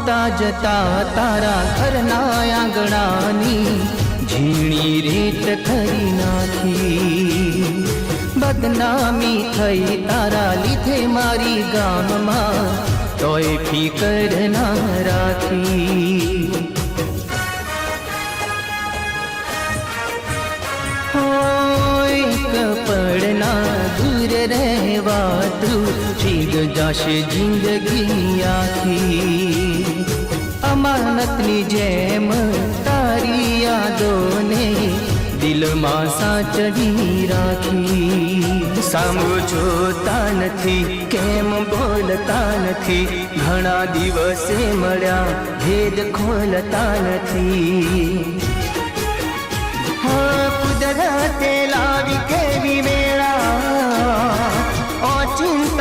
આવતા જતા તારા ઘરના આંગણાની ઝીણી રીત કરી નાખી। બદનામી થઈ તારા લીધે મારી ગામમાં, તોય ફિકર ના રાખી। પડના દૂર રહેવાતું ચીગ જાશે જિંદગી આખી। અમાનતની જેમ તારી યાદોને દિલમાં સાચવી રાખી। સામું જોતા નથી, કેમ બોલતા નથી, ઘણા દિવસે મળ્યા ભેદ ખોલતા નથી। કુદરતે લાવી કેવી વેળા, ઓચિંતા